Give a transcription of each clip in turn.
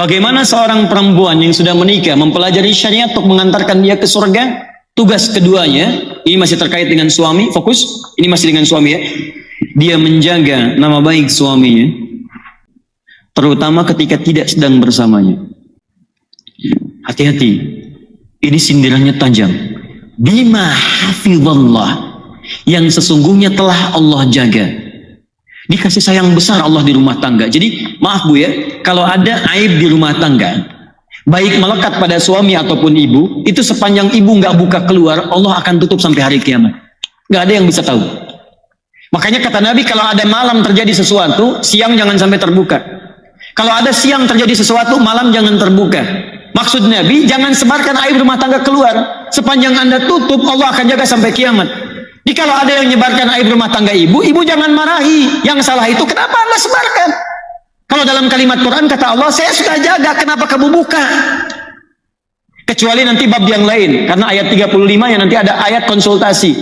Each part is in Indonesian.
Bagaimana seorang perempuan yang sudah menikah mempelajari syariat untuk mengantarkan dia ke surga? Tugas keduanya, ini masih terkait dengan suami, fokus, ini masih dengan suami ya. Dia menjaga nama baik suaminya, terutama ketika tidak sedang bersamanya. Hati-hati, ini sindirannya tajam. Bima hafizallah, yang sesungguhnya telah Allah jaga. Dikasih sayang besar Allah di rumah tangga. Jadi maaf Bu ya, kalau ada aib di rumah tangga, baik melekat pada suami ataupun ibu, itu sepanjang ibu nggak buka keluar, Allah akan tutup sampai hari kiamat. Nggak ada yang bisa tahu. Makanya kata Nabi, kalau ada malam terjadi sesuatu, siang jangan sampai terbuka. Kalau ada siang terjadi sesuatu, malam jangan terbuka. Maksud Nabi, jangan sebarkan aib rumah tangga keluar. Sepanjang Anda tutup, Allah akan jaga sampai kiamat. Jadi kalau ada yang menyebarkan aib rumah tangga ibu, ibu jangan marahi. Yang salah itu kenapa Anda sebarkan? Kalau dalam kalimat Quran kata Allah, saya sudah jaga, kenapa kamu buka? Kecuali nanti bab yang lain, karena ayat 35 yang nanti ada ayat konsultasi.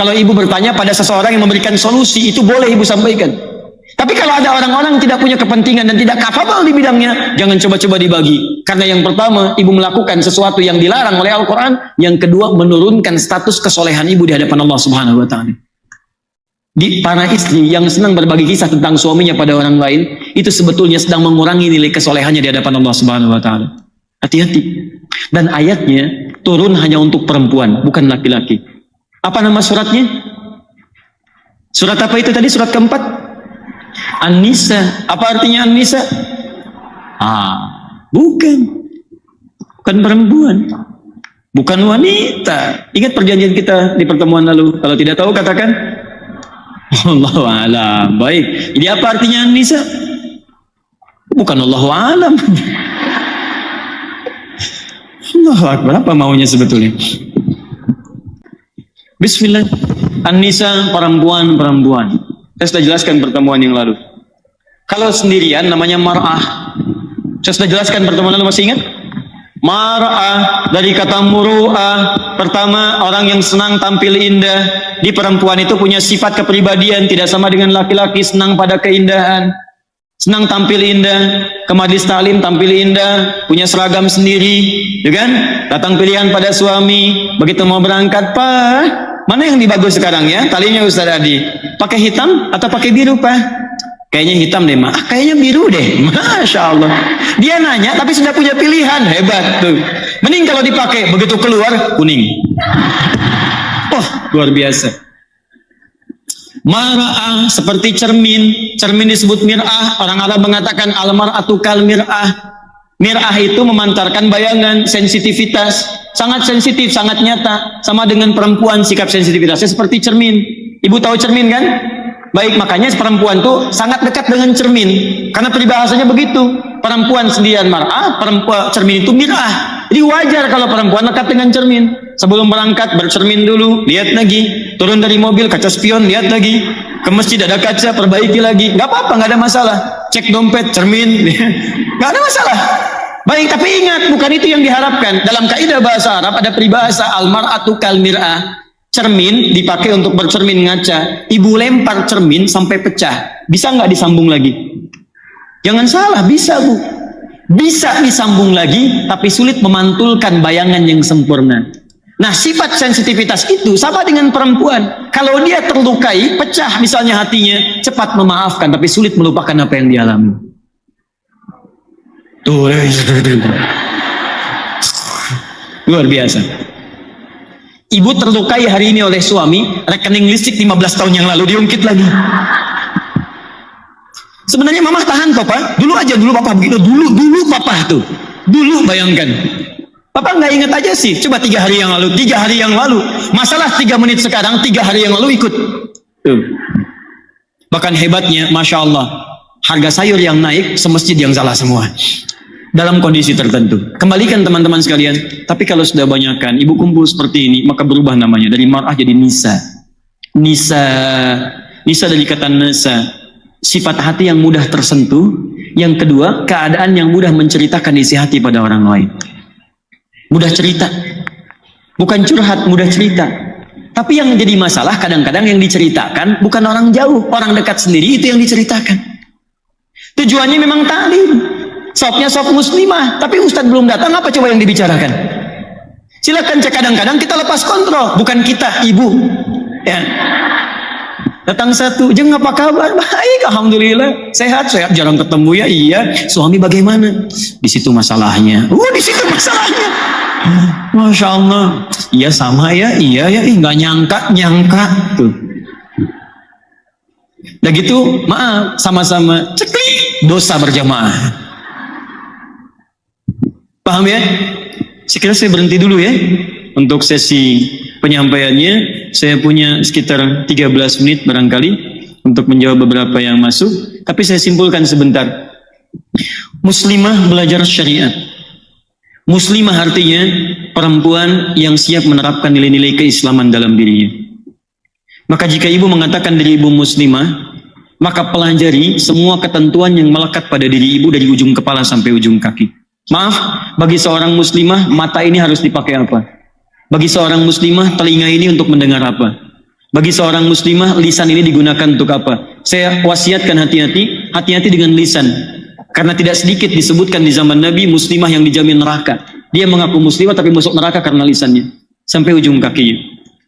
Kalau ibu bertanya pada seseorang yang memberikan solusi, itu boleh ibu sampaikan. Tapi kalau ada orang-orang tidak punya kepentingan dan tidak kapabel di bidangnya, jangan coba-coba dibagi. Karena yang pertama, ibu melakukan sesuatu yang dilarang oleh Al-Quran. Yang kedua, menurunkan status kesolehan ibu di hadapan Allah Subhanahu wa Ta'ala. Di para istri yang senang berbagi kisah tentang suaminya pada orang lain, itu sebetulnya sedang mengurangi nilai kesolehannya di hadapan Allah Subhanahu wa Ta'ala. Hati-hati. Dan ayatnya turun hanya untuk perempuan, bukan laki-laki. Apa nama suratnya? Surat apa itu tadi? Surat keempat? An-Nisa. Apa artinya An-Nisa? Bukan perempuan, bukan wanita. Ingat perjanjian kita di pertemuan lalu. Kalau tidak tahu katakan Allahu a'lam. Baik. Jadi apa artinya An-Nisa? Bukan Allahu a'lam. Allahu akbar. Apa maunya sebetulnya? Bismillah. An-Nisa, perempuan-perempuan. Saya sudah jelaskan pertemuan yang lalu. Kalau sendirian namanya mar'ah. Saya sudah jelaskan pertemuan lalu, masih ingat? Mar'ah dari kata muru'ah. Pertama, orang yang senang tampil indah. Di perempuan itu punya sifat kepribadian, tidak sama dengan laki-laki, senang pada keindahan. Senang tampil indah, ke majlis taklim tampil indah, punya seragam sendiri, ya kan? Datang pilihan pada suami, begitu mau berangkat, Pak, mana yang bagus sekarang ya? Talinya Ustaz Adi, pakai hitam atau pakai biru, Pak? Kayaknya hitam deh, Mak. Kayaknya biru deh. Masya Allah. Dia nanya, tapi sudah punya pilihan. Hebat tuh. Mending kalau dipakai, begitu keluar, kuning. Oh, luar biasa. Mar'ah seperti cermin. Cermin disebut mir'ah. Orang Arab mengatakan al-mar'atu kal mir'ah. Mir'ah itu memantarkan bayangan, sensitivitas. Sangat sensitif, sangat nyata. Sama dengan perempuan, sikap sensitivitasnya seperti cermin. Ibu tahu cermin kan? Baik, makanya perempuan tuh sangat dekat dengan cermin. Karena peribahasanya begitu. Perempuan sendirian mar'ah, perempuan cermin itu mir'ah. Jadi wajar kalau perempuan dekat dengan cermin. Sebelum berangkat bercermin dulu, lihat lagi. Turun dari mobil, kaca spion, lihat lagi. Ke masjid ada kaca, perbaiki lagi. Gak apa-apa, gak ada masalah. Cek dompet, cermin. Gak ada masalah. Baik, tapi ingat, bukan itu yang diharapkan. Dalam kaidah bahasa Arab ada peribahasa al-mar'atu kal mir'ah. Cermin dipakai untuk bercermin ngaca. Ibu lempar cermin sampai pecah. Bisa nggak disambung lagi? Jangan salah, bisa Bu. Bisa disambung lagi, tapi sulit memantulkan bayangan yang sempurna. Nah, sifat sensitivitas itu sama dengan perempuan. Kalau dia terlukai, pecah misalnya hatinya, cepat memaafkan, tapi sulit melupakan apa yang dialami. Tuh, luar biasa. Ibu terlukai hari ini oleh suami, rekening listrik 15 tahun yang lalu diungkit lagi. Sebenarnya mama tahan kok, Pak. Dulu aja, dulu papa begitu. Dulu papa tuh. Dulu bayangkan. Papa nggak ingat aja sih. Coba 3 hari yang lalu, 3 hari yang lalu. Masalah 3 menit sekarang, 3 hari yang lalu ikut. Tuh. Bahkan hebatnya, Masya Allah. Harga sayur yang naik, semesjid yang salah semua. Dalam kondisi tertentu. Kembalikan teman-teman sekalian. Tapi kalau sudah banyakkan, ibu kumpul seperti ini, maka berubah namanya. Dari mar'ah jadi nisa. Nisa dari kata nisa. Sifat hati yang mudah tersentuh. Yang kedua, keadaan yang mudah menceritakan isi hati pada orang lain. Mudah cerita. Bukan curhat, mudah cerita. Tapi yang jadi masalah kadang-kadang yang diceritakan bukan orang jauh. Orang dekat sendiri itu yang diceritakan. Tujuannya memang ta'lim. Sopnya sop muslimah, tapi Ustadz belum datang, apa coba yang dibicarakan? Silakan cek, kadang-kadang kita lepas kontrol, bukan kita, ibu. Ya. Datang satu, Jeng apa kabar? Baik, alhamdulillah, sehat, jarang ketemu ya. Iya, suami bagaimana? Di situ masalahnya. Di situ masalahnya. Masya Allah. Iya sama ya, iya ya, nggak nyangka tuh. Udah gitu, maaf, sama-sama ceklik, dosa berjamaah. Paham ya? Sekiranya saya berhenti dulu ya untuk sesi penyampaiannya. Saya punya sekitar 13 menit barangkali untuk menjawab beberapa yang masuk. Tapi saya simpulkan sebentar. Muslimah belajar syariat. Muslimah artinya perempuan yang siap menerapkan nilai-nilai keislaman dalam dirinya. Maka jika ibu mengatakan diri ibu muslimah, maka pelajari semua ketentuan yang melekat pada diri ibu dari ujung kepala sampai ujung kaki. Maaf, bagi seorang muslimah, mata ini harus dipakai apa? Bagi seorang muslimah, telinga ini untuk mendengar apa? Bagi seorang muslimah, lisan ini digunakan untuk apa? Saya wasiatkan hati-hati dengan lisan. Karena tidak sedikit disebutkan di zaman Nabi, muslimah yang dijamin neraka. Dia mengaku muslimah tapi masuk neraka karena lisannya. Sampai ujung kakinya.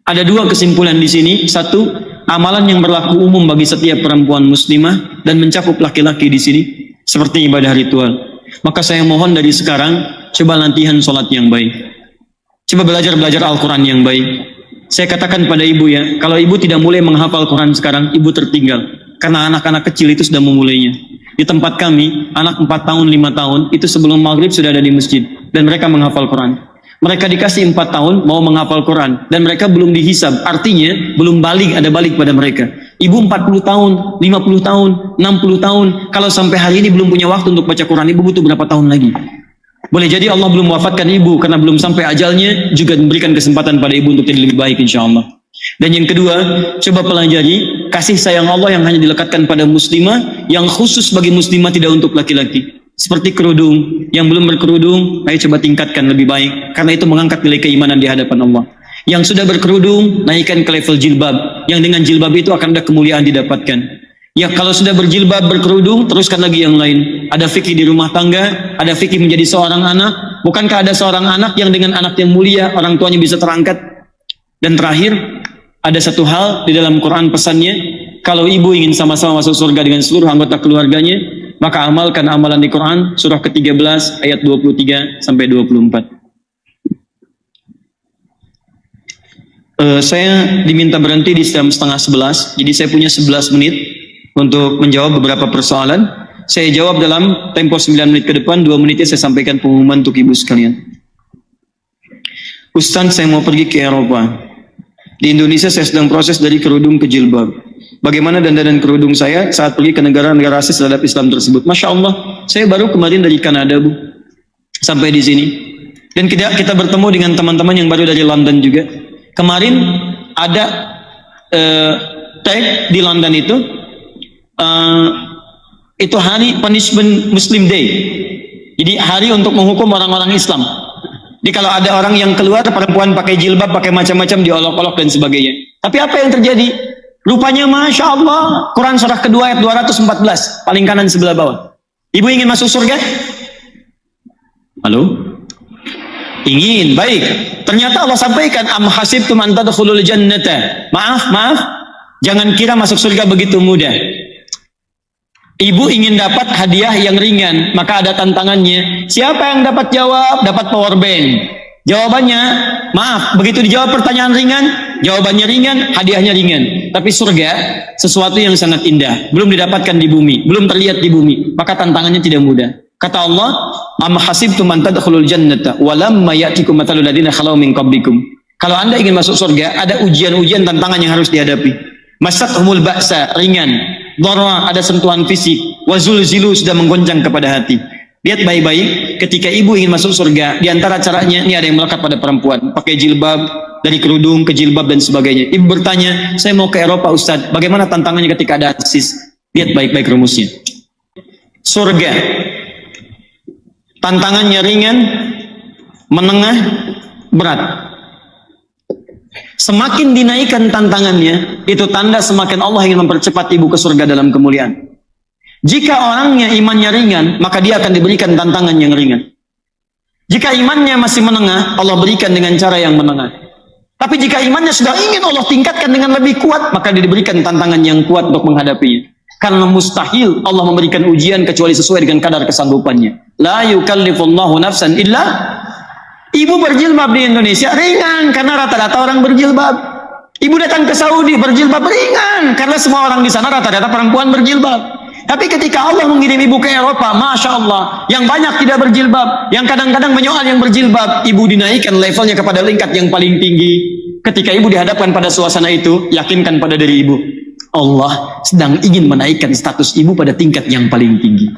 Ada dua kesimpulan di sini. Satu, amalan yang berlaku umum bagi setiap perempuan muslimah dan mencakup laki-laki di sini. Seperti ibadah ritual. Maka saya mohon dari sekarang, coba latihan sholat yang baik. Coba belajar Al-Quran yang baik. Saya katakan pada ibu ya, kalau ibu tidak mulai menghafal Quran sekarang, ibu tertinggal. Karena anak-anak kecil itu sudah memulainya. Di tempat kami, anak 4 tahun, 5 tahun, itu sebelum maghrib sudah ada di masjid. Dan mereka menghafal Quran. Mereka dikasih 4 tahun, mau menghafal Quran. Dan mereka belum dihisab. Artinya, belum balik, ada balik pada mereka. Ibu 40 tahun, 50 tahun, 60 tahun. Kalau sampai hari ini belum punya waktu untuk baca Quran, ibu butuh berapa tahun lagi? Boleh jadi Allah belum wafatkan ibu karena belum sampai ajalnya, juga memberikan kesempatan pada ibu untuk jadi lebih baik insya Allah. Dan yang kedua, coba pelajari kasih sayang Allah yang hanya dilekatkan pada muslimah, yang khusus bagi muslimah, tidak untuk laki-laki. Seperti kerudung, yang belum berkerudung, ayo coba tingkatkan lebih baik, karena itu mengangkat nilai keimanan di hadapan Allah. Yang sudah berkerudung, naikkan ke level jilbab, yang dengan jilbab itu akan ada kemuliaan didapatkan. Ya kalau sudah berjilbab, berkerudung, teruskan lagi yang lain. Ada fikih di rumah tangga, ada fikih menjadi seorang anak. Bukankah ada seorang anak yang dengan anak yang mulia, orang tuanya bisa terangkat? Dan terakhir, ada satu hal di dalam Quran pesannya, kalau ibu ingin sama-sama masuk surga dengan seluruh anggota keluarganya, maka amalkan amalan di Quran, surah ke-13, ayat 23 sampai 24. Saya diminta berhenti di jam 10:30, jadi saya punya 11 menit untuk menjawab beberapa persoalan. Saya jawab dalam tempo 9 menit ke depan, 2 menitnya saya sampaikan pengumuman untuk ibu sekalian. Ustaz, saya mau pergi ke Eropa. Di Indonesia saya sedang proses dari kerudung ke jilbab. Bagaimana dandanan kerudung saya saat pergi ke negara-negara rasis terhadap Islam tersebut? Masya Allah, saya baru kemarin dari Kanada, Bu. Sampai di sini. Dan kita bertemu dengan teman-teman yang baru dari London juga. Kemarin ada tag di London itu hari punishment Muslim Day. Jadi hari untuk menghukum orang-orang Islam. Jadi kalau ada orang yang keluar, perempuan pakai jilbab, pakai macam-macam, diolok-olok dan sebagainya. Tapi apa yang terjadi? Rupanya Masya Allah, Quran surah kedua ayat 214, paling kanan sebelah bawah. Ibu ingin masuk surga? Halo? Ingin, baik. Ternyata Allah sampaikan, am hasibtum an tadkhulul jannata. Maaf. Jangan kira masuk surga begitu mudah. Ibu ingin dapat hadiah yang ringan, maka ada tantangannya. Siapa yang dapat jawab? Dapat power bank. Jawabannya, maaf, begitu dijawab pertanyaan ringan, jawabannya ringan, hadiahnya ringan. Tapi surga, sesuatu yang sangat indah, belum didapatkan di bumi, belum terlihat di bumi, maka tantangannya tidak mudah. Kata Allah, am hasibtum an tadkhulul jannata wa lamma ya'tikum mathalul ladzina khalau min qablikum. Kalau Anda ingin masuk surga, ada ujian-ujian, tantangan yang harus dihadapi. Masathumul ba'sa, ringan. Dharra, ada sentuhan fisik. Wa zulzilu, sudah menggoncang kepada hati. Lihat baik-baik, ketika ibu ingin masuk surga, di antara caranya, ini ada yang melekat pada perempuan, pakai jilbab, dari kerudung ke jilbab dan sebagainya. Ibu bertanya, saya mau ke Eropa Ustaz, bagaimana tantangannya ketika ada ISIS? Lihat baik-baik rumusnya. Surga, tantangannya ringan, menengah, berat. Semakin dinaikkan tantangannya, itu tanda semakin Allah ingin mempercepat ibu ke surga dalam kemuliaan. Jika orangnya imannya ringan, maka dia akan diberikan tantangan yang ringan. Jika imannya masih menengah, Allah berikan dengan cara yang menengah. Tapi jika imannya sudah ingin Allah tingkatkan dengan lebih kuat, maka dia diberikan tantangan yang kuat untuk menghadapinya. Karena mustahil Allah memberikan ujian kecuali sesuai dengan kadar kesanggupannya. La yukallifullahu nafsan illa. Ibu berjilbab di Indonesia ringan karena rata-rata orang berjilbab. Ibu datang ke Saudi berjilbab ringan karena semua orang di sana rata-rata perempuan berjilbab. Tapi ketika Allah mengirim ibu ke Eropa, Masya Allah, yang banyak tidak berjilbab, yang kadang-kadang menyoal yang berjilbab, ibu dinaikkan levelnya kepada tingkat yang paling tinggi. Ketika ibu dihadapkan pada suasana itu, yakinkan pada diri ibu, Allah sedang ingin menaikkan status ibu pada tingkat yang paling tinggi.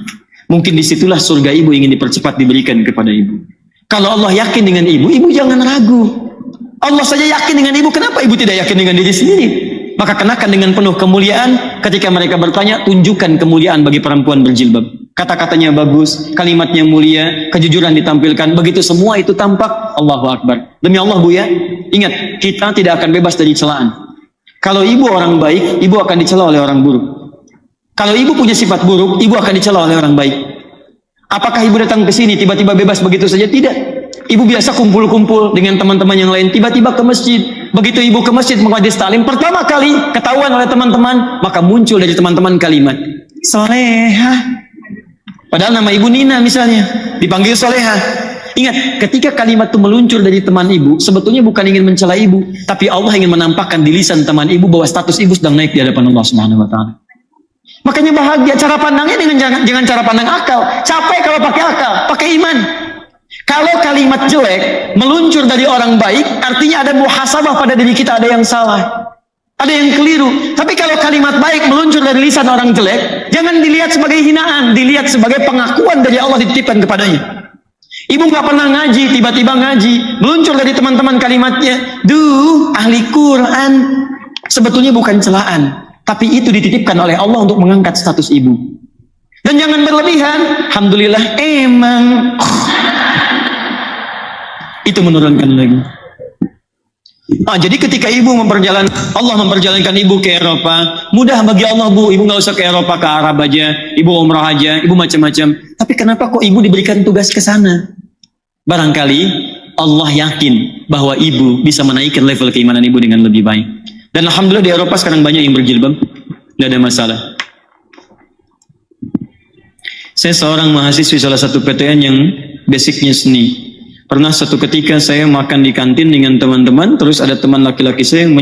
Mungkin disitulah surga ibu ingin dipercepat diberikan kepada ibu. Kalau Allah yakin dengan ibu, ibu jangan ragu. Allah saja yakin dengan ibu, kenapa ibu tidak yakin dengan diri sendiri? Maka kenakan dengan penuh kemuliaan. Ketika mereka bertanya, tunjukkan kemuliaan bagi perempuan berjilbab. Kata-katanya bagus, kalimatnya mulia, kejujuran ditampilkan. Begitu semua itu tampak, Allahu Akbar. Demi Allah Bu ya, ingat, kita tidak akan bebas dari celaan. Kalau ibu orang baik, ibu akan dicela oleh orang buruk. Kalau ibu punya sifat buruk, ibu akan dicela oleh orang baik. Apakah ibu datang ke sini tiba-tiba bebas begitu saja? Tidak. Ibu biasa kumpul-kumpul dengan teman-teman yang lain, tiba-tiba ke masjid. Begitu ibu ke masjid menghadis taklim, pertama kali ketahuan oleh teman-teman, maka muncul dari teman-teman kalimat Soleha. Padahal nama ibu Nina misalnya, dipanggil Soleha. Ingat, ketika kalimat itu meluncur dari teman ibu, sebetulnya bukan ingin mencela ibu, tapi Allah ingin menampakkan di lisan teman ibu bahwa status ibu sedang naik di hadapan Allah Subhanahu wa taala. Makanya bahagia cara pandangnya dengan jangan cara pandang akal. Capek kalau pakai akal, pakai iman. Kalau kalimat jelek meluncur dari orang baik, artinya ada muhasabah pada diri kita, ada yang salah, ada yang keliru. Tapi kalau kalimat baik meluncur dari lisan orang jelek, jangan dilihat sebagai hinaan, dilihat sebagai pengakuan dari Allah dititipkan kepadanya. Ibu nggak pernah ngaji, tiba-tiba ngaji, meluncur dari teman-teman kalimatnya, duh, ahli Quran. Sebetulnya bukan celaan, tapi itu dititipkan oleh Allah untuk mengangkat status ibu. Dan jangan berlebihan, alhamdulillah emang. Itu menurunkan lagi. Jadi ketika ibu Allah memperjalankan ibu ke Eropa, mudah bagi Allah Bu, ibu nggak usah ke Eropa, ke Arab aja, ibu umrah aja, ibu macam-macam. Tapi kenapa kok ibu diberikan tugas ke sana? Barangkali Allah yakin bahwa ibu bisa menaikkan level keimanan ibu dengan lebih baik. Dan alhamdulillah di Eropa sekarang banyak yang berjilbab, tidak ada masalah. Saya seorang mahasiswi salah satu PTN yang basicnya seni. Pernah satu ketika saya makan di kantin dengan teman-teman, terus ada teman laki-laki saya yang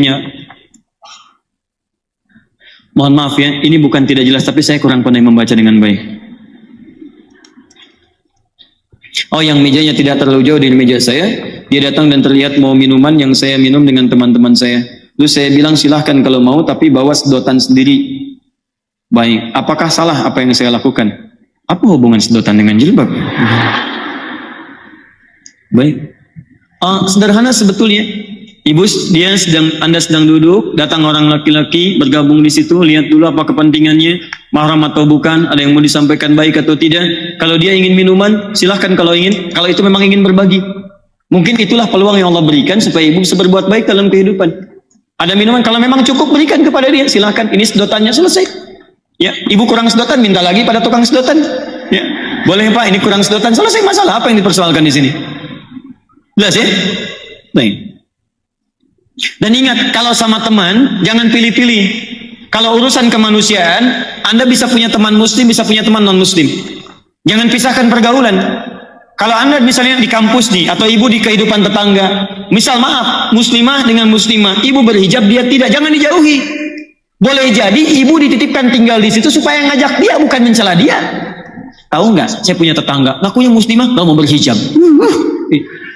mohon maaf ya, ini bukan tidak jelas, tapi saya kurang pandai membaca dengan baik. Yang mejanya tidak terlalu jauh dari meja saya, dia datang dan terlihat mau minuman yang saya minum dengan teman-teman saya. Lalu saya bilang silahkan kalau mau, tapi bawa sedotan sendiri. Baik, apakah salah apa yang saya lakukan? Apa hubungan sedotan dengan jilbab? Baik. Sederhana sebetulnya. Anda sedang duduk, datang orang laki-laki, bergabung di situ, lihat dulu apa kepentingannya, mahram atau bukan, ada yang mau disampaikan baik atau tidak. Kalau dia ingin minuman, silahkan kalau ingin, kalau itu memang ingin berbagi. Mungkin itulah peluang yang Allah berikan supaya ibu bisa berbuat baik dalam kehidupan. Ada minuman, kalau memang cukup berikan kepada dia, silahkan, ini sedotannya, selesai. Ya, ibu kurang sedotan, minta lagi pada tukang sedotan. Ya, boleh Pak, ini kurang sedotan, selesai masalah, apa yang dipersoalkan di sini? Jelas ya? Baik. Dan ingat, kalau sama teman, jangan pilih-pilih. Kalau urusan kemanusiaan, Anda bisa punya teman muslim, bisa punya teman non-muslim. Jangan pisahkan pergaulan. Kalau Anda misalnya di kampus nih, atau ibu di kehidupan tetangga, misal maaf, muslimah dengan muslimah, ibu berhijab, dia tidak, jangan dijauhi. Boleh jadi ibu dititipkan tinggal di situ supaya ngajak dia, bukan mencela dia. Tahu nggak? Saya punya tetangga, ngakunya muslimah, nggak mau berhijab.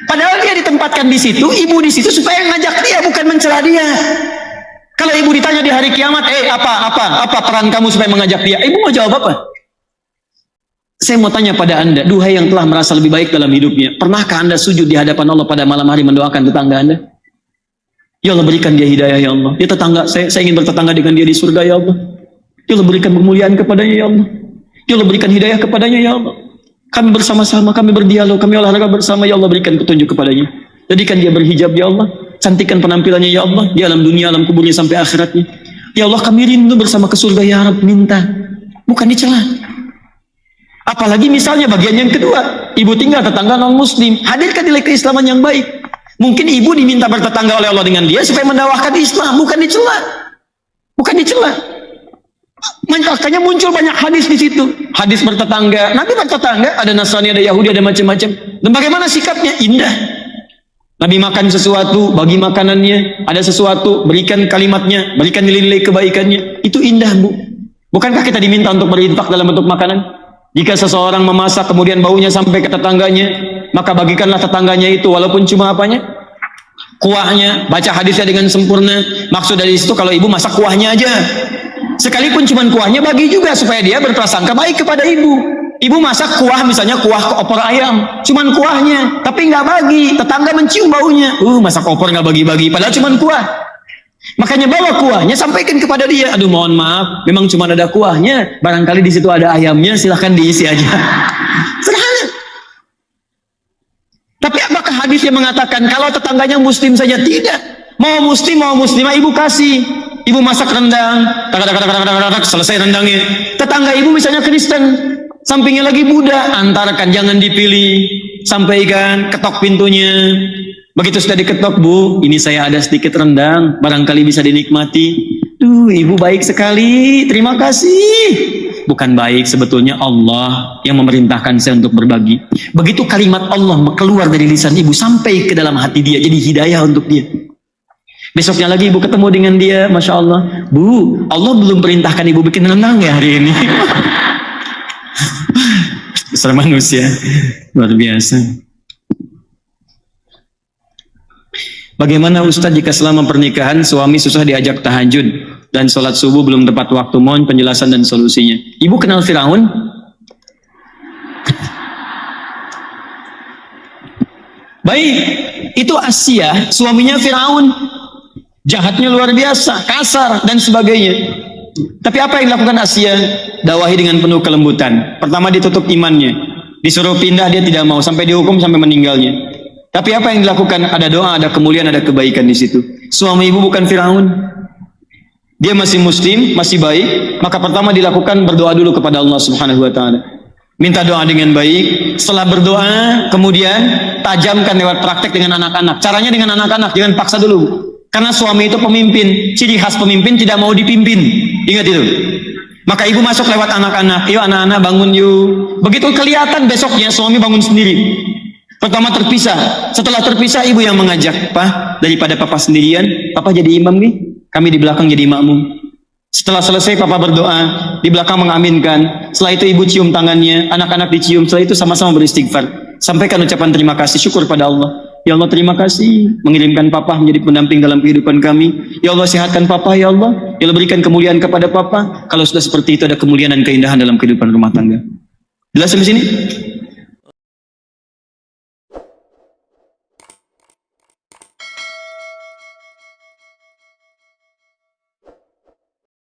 Padahal dia ditempatkan di situ, ibu di situ supaya ngajak dia, bukan mencela dia. Kalau ibu ditanya di hari kiamat, apa peran kamu supaya mengajak dia? Ibu mau jawab apa? Saya mau tanya pada Anda, duhai yang telah merasa lebih baik dalam hidupnya, pernahkah Anda sujud di hadapan Allah pada malam hari mendoakan tetangga Anda? Ya Allah, berikan dia hidayah ya Allah. Dia tetangga, saya ingin bertetangga dengan dia di surga ya Allah. Ya Allah, berikan kemuliaan kepadanya ya Allah. Ya Allah, berikan hidayah kepadanya ya Allah. Kami bersama-sama, kami berdialog, kami olahraga bersama, ya Allah, berikan petunjuk kepadanya. Jadikan dia berhijab ya Allah, cantikan penampilannya ya Allah, di alam dunia, alam kuburnya sampai akhiratnya. Ya Allah, kami rindu bersama ke surga ya Rabb, minta. bukan dicela. Apalagi misalnya bagian yang kedua, ibu tinggal tetangga non-muslim, hadirkan nilai keislaman yang baik. Mungkin ibu diminta bertetangga oleh Allah dengan dia supaya mendakwahkan Islam, bukan dicela. Bukan dicela. Makanya muncul banyak hadis di situ. Hadis bertetangga, Nabi bertetangga, ada Nasrani, ada Yahudi, ada macam-macam. Dan bagaimana sikapnya? Indah. Nabi makan sesuatu, bagi makanannya, ada sesuatu, berikan kalimatnya, berikan nilai-nilai kebaikannya. Itu indah, Bu. Bukankah kita diminta untuk berinfak dalam bentuk makanan? Jika seseorang memasak kemudian baunya sampai ke tetangganya, maka bagikanlah tetangganya itu, walaupun cuma apanya? Kuahnya. Baca hadisnya dengan sempurna. Maksud dari situ, kalau ibu masak kuahnya aja, sekalipun cuma kuahnya, bagi juga supaya dia berprasangka baik kepada ibu. Ibu masak kuah, misalnya kuah opor ayam, cuman kuahnya, tapi nggak bagi, tetangga mencium baunya. Masak opor nggak bagi-bagi, padahal cuman kuah. Makanya bawa kuahnya, sampaikan kepada dia. Aduh, mohon maaf, memang cuma ada kuahnya, barangkali di situ ada ayamnya, silahkan diisi aja. Sederhana. Tapi apakah hadis yang mengatakan kalau tetangganya muslim saja? Tidak. Mau muslim, mau muslimah, ibu kasih. Ibu masak rendang, selesai rendangnya. Tetangga ibu misalnya Kristen, sampingnya lagi Buddha, antarkan, jangan dipilih. Sampaikan, ketok pintunya. Begitu sudah diketok, Bu, ini saya ada sedikit rendang, barangkali bisa dinikmati. Ibu baik sekali, terima kasih. Bukan baik, sebetulnya Allah yang memerintahkan saya untuk berbagi. Begitu kalimat Allah keluar dari lisan ibu, sampai ke dalam hati dia, jadi hidayah untuk dia. Besoknya lagi ibu ketemu dengan dia, Masya Allah, Bu, Allah belum perintahkan ibu bikin rendang ya hari ini. Besar manusia, luar biasa. Bagaimana Ustadz jika selama pernikahan suami susah diajak tahajud dan sholat subuh belum tepat waktu? Mohon penjelasan dan solusinya. Ibu kenal Firaun? Baik, itu Asia, suaminya Firaun. Jahatnya luar biasa, kasar dan sebagainya. Tapi apa yang dilakukan Asia? Dakwahi dengan penuh kelembutan. Pertama ditutup imannya, disuruh pindah, dia tidak mau, sampai dihukum sampai meninggalnya. Tapi apa yang dilakukan? Ada doa, ada kemuliaan, ada kebaikan di situ. Suami ibu bukan Firaun. Dia masih muslim, masih baik. Maka pertama dilakukan berdoa dulu kepada Allah Subhanahu wa taala. Minta doa dengan baik. Setelah berdoa, kemudian tajamkan lewat praktek dengan anak-anak. Caranya dengan anak-anak, jangan paksa dulu. Karena suami itu pemimpin. Ciri khas pemimpin tidak mau dipimpin. Ingat itu. Maka ibu masuk lewat anak-anak. Yuk anak-anak bangun yuk. Begitu kelihatan besoknya suami bangun sendiri. Pertama terpisah. Setelah terpisah ibu yang mengajak. Pak, daripada papa sendirian, papa jadi imam nih. Kami di belakang jadi makmum. Setelah selesai papa berdoa, di belakang mengaminkan. Setelah itu ibu cium tangannya, anak-anak dicium. Setelah itu sama-sama beristighfar. Sampaikan ucapan terima kasih, syukur pada Allah. Ya Allah, terima kasih mengirimkan papa menjadi pendamping dalam kehidupan kami. Ya Allah, sehatkan papa ya Allah. Ya Allah, berikan kemuliaan kepada papa. Kalau sudah seperti itu, ada kemuliaan dan keindahan dalam kehidupan rumah tangga. Jelas sampai sini?